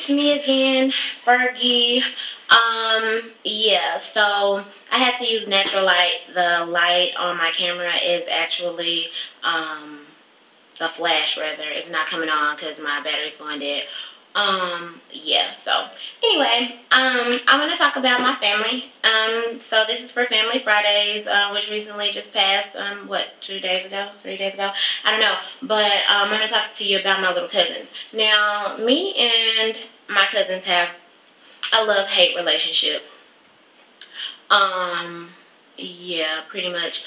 it's me again, Fergie. Yeah, so I had to use natural light. The light on my camera is actually, the flash rather. It's not coming on because my battery's going dead. Yeah, so anyway, I'm going to talk about my family. So this is for Family Fridays, which recently just passed, what, 2 days ago, 3 days ago? I don't know, but I'm going to talk to you about my little cousins. Now, me and my cousins have a love-hate relationship. Yeah, pretty much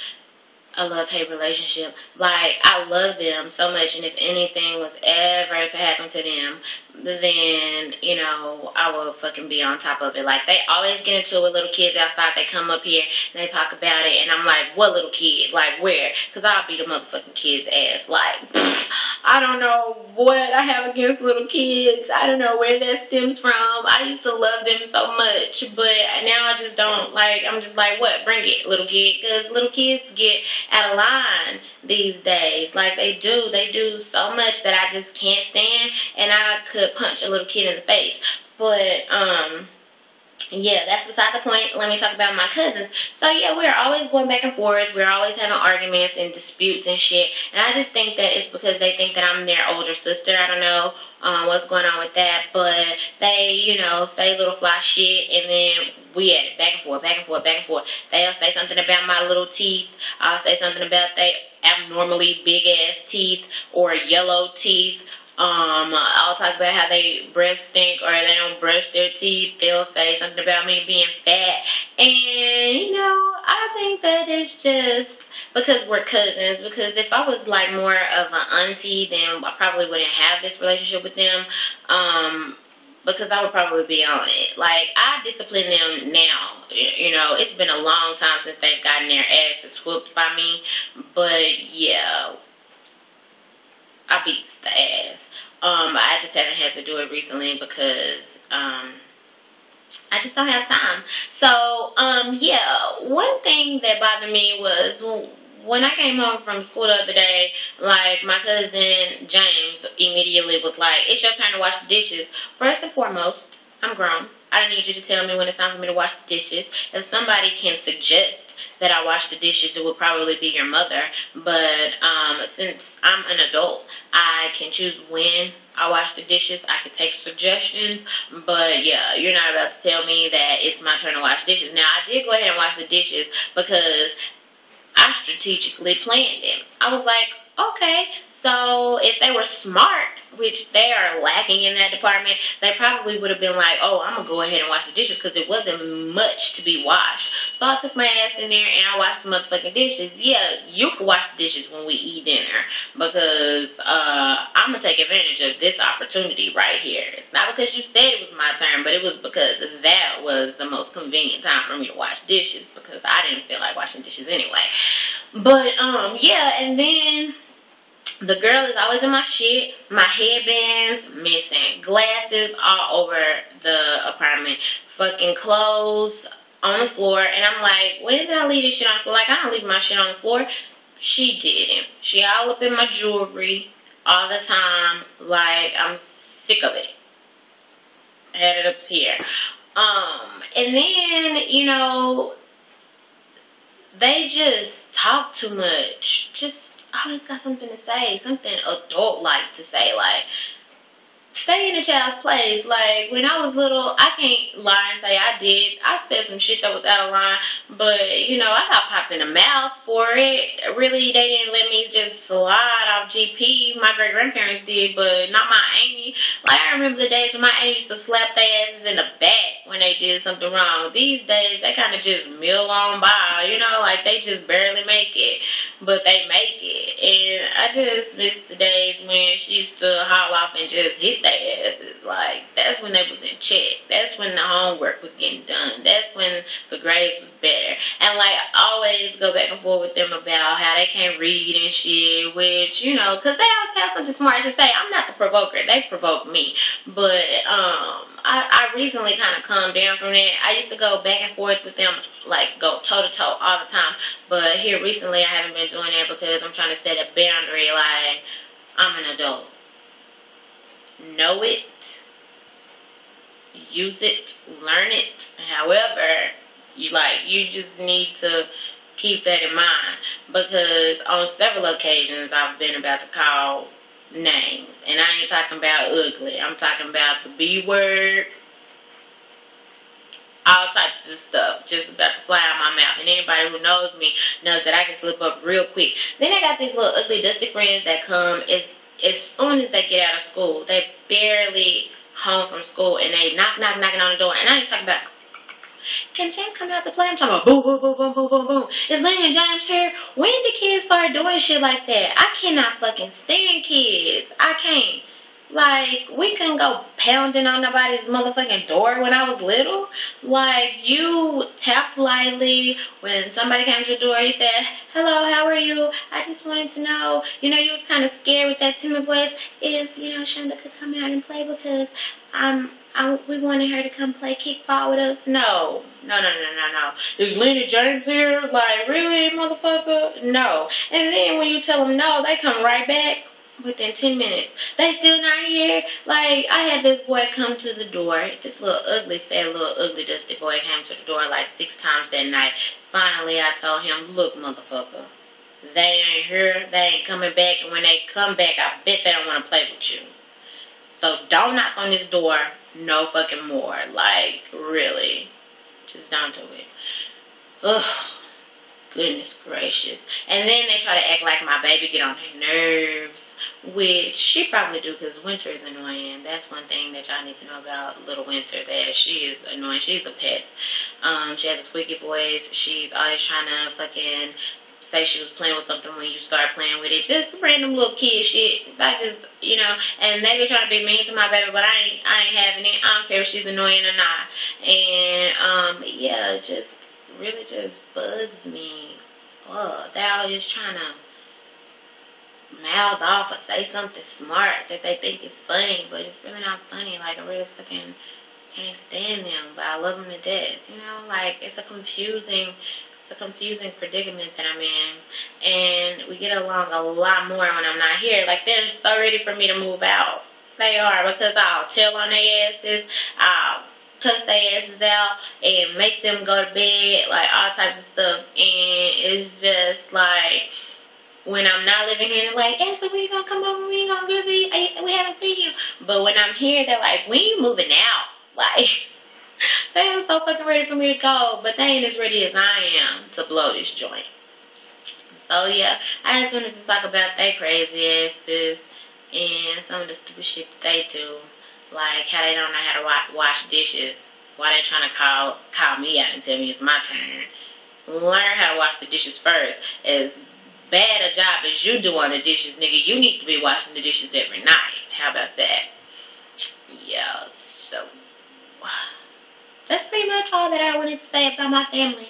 a love-hate relationship. Like, I love them so much, and if anything was ever to happen to them, then, you know, I will fucking be on top of it. Like, they always get into it with little kids outside. They come up here and they talk about it, and I'm like, what little kid? Like, where? Because I'll beat the motherfucking kid's ass. Like, I don't know what I have against little kids. I don't know where that stems from. I used to love them so much, but now I just don't. Like, I'm just like, what? Bring it, little kid. Because little kids get out of line these days. Like, they do so much that I just can't stand, and I could punch a little kid in the face. But yeah, that's beside the point. Let me talk about my cousins. So yeah, we're always going back and forth. We're always having arguments and disputes and shit, and I just think that it's because they think that I'm their older sister. I don't know what's going on with that, but they, you know, say little fly shit, and then we at it back and forth, back and forth, back and forth. They'll say something about my little teeth. I'll say something about they abnormally big ass teeth or yellow teeth. I'll talk about how they breath stink or they don't brush their teeth. They'll say something about me being fat. And, you know, I think that it's just because we're cousins. Because if I was, like, more of an auntie, then I probably wouldn't have this relationship with them. Because I would probably be on it. Like, I discipline them now. You know, it's been a long time since they've gotten their asses whooped by me. But, yeah, I beat the ass. I just haven't had to do it recently because I just don't have time. So, yeah, one thing that bothered me was when I came home from school the other day, like, my cousin James immediately was like, it's your turn to wash the dishes. First and foremost, I'm grown. I don't need you to tell me when it's time for me to wash the dishes. If somebody can suggest that I wash the dishes, it would probably be your mother. But since I'm an adult, I can choose when I wash the dishes. I can take suggestions. But yeah, you're not about to tell me that it's my turn to wash dishes. Now, I did go ahead and wash the dishes because I strategically planned it. I was like, okay, so if they were smart, which they are lacking in that department, they probably would have been like, oh, I'm going to go ahead and wash the dishes because it wasn't much to be washed. So I took my ass in there and I washed the motherfucking dishes. Yeah, you can wash the dishes when we eat dinner because I'm going to take advantage of this opportunity right here. It's not because you said it was my turn, but it was because that was the most convenient time for me to wash dishes because I didn't feel like washing dishes anyway. But, yeah, and then the girl is always in my shit. My headbands missing. Glasses all over the apartment. Fucking clothes on the floor. And I'm like, when did I leave this shit on the floor? Like, I don't leave my shit on the floor. She didn't. She all up in my jewelry all the time. Like, I'm sick of it. I had it up here. And then, you know, they just talk too much. Just always got something to say, something adult-like to say. Like, stay in a child's place. Like, when I was little, I can't lie and say I did. I said some shit that was out of line, but, you know, I got popped in the mouth for it. Really, they didn't let me just slide off GP. My great-grandparents did, but not my Amy. Like, I remember the days when my Amy used to slap their asses in the back when they did something wrong. These days, they kind of just mill on by, you know, like, they just barely make it, but they make it. And I just miss the days when she used to haul off and just hit their asses. Like, that's when they was in check. That's when the homework was getting done. That's when the grades was better. And, like, I always go back and forth with them about how they can't read and shit, which, you know, because they always have something smart to say. I'm not the provoker. They provoke me. But, I recently kind of calmed down from that. I used to go back and forth with them, like, go toe-to-toe all the time. But here recently, I haven't been doing that because I'm trying to set a boundary. Like, I'm an adult. Know it use it, learn it. However, you just need to keep that in mind, because on several occasions I've been about to call names, and I ain't talking about ugly. I'm talking about the B word, all types of stuff just about to fly out my mouth. And anybody who knows me knows that I can slip up real quick. Then I got these little ugly dusty friends that come as soon as they get out of school. They barely home from school, and they knocking on the door. And I ain't talking about, can James come out to play? I'm talking about boom, boom, boom, boom, boom, boom, boom. Is Lynn and James here? When did kids start doing shit like that? I cannot fucking stand kids. I can't. Like, we couldn't go pounding on nobody's motherfucking door when I was little. Like, you tapped lightly when somebody came to the door. You said, hello, how are you? I just wanted to know. You know, you was kind of scared with that timid voice if, you know, Shonda could come out and play, because we wanted her to come play kickball with us. No. Is Lynn and James here? Like, really, motherfucker? No. And then when you tell them no, they come right back within 10 minutes. They still not here. Like, I had this boy come to the door. This little ugly, fat, little ugly, dusty boy came to the door like 6 times that night. Finally, I told him, look, motherfucker, they ain't here. They ain't coming back. And when they come back, I bet they don't want to play with you. So don't knock on this door no fucking more. Like, really. Just don't do it. Ugh. Goodness gracious. And then they try to act like my baby get on their nerves, which she probably do, because Winter is annoying. That's one thing that y'all need to know about little Winter, that she is annoying. She's a pest. She has a squeaky voice. She's always trying to fucking say she was playing with something when you start playing with it. Just random little kid shit. I just, you know, and they be trying to be mean to my baby, but I ain't having it. I don't care if she's annoying or not. And yeah, just really just bugs me. They're always trying to mouth off or say something smart that they think is funny, but it's really not funny. Like, I really fucking can't stand them, but I love them to death. You know, like, it's a confusing predicament that I'm in, and we get along a lot more when I'm not here. Like, they're so ready for me to move out. They are, because I'll tell on their asses, I'll cuss their asses out and make them go to bed, like all types of stuff. And it's just like, when I'm not living here, they're like, Ashley, when you gonna come over? When you gonna visit? We haven't seen you. But when I'm here, they're like, when you moving out? Like, they are so fucking ready for me to go, but they ain't as ready as I am to blow this joint. So yeah, I just wanted to talk about they crazy asses and some of the stupid shit that they do. Like, how they don't know how to wash dishes. Why they trying to call me out and tell me it's my turn. Learn how to wash the dishes first. As bad a job as you do on the dishes, nigga, you need to be washing the dishes every night. How about that? Yeah, so that's pretty much all that I wanted to say about my family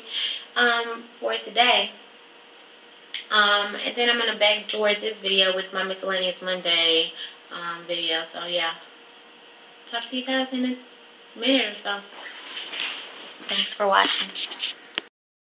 for today. And then I'm going to backdoor this video with my Miscellaneous Monday video. So yeah, talk to you guys in a minute or so. Thanks for watching.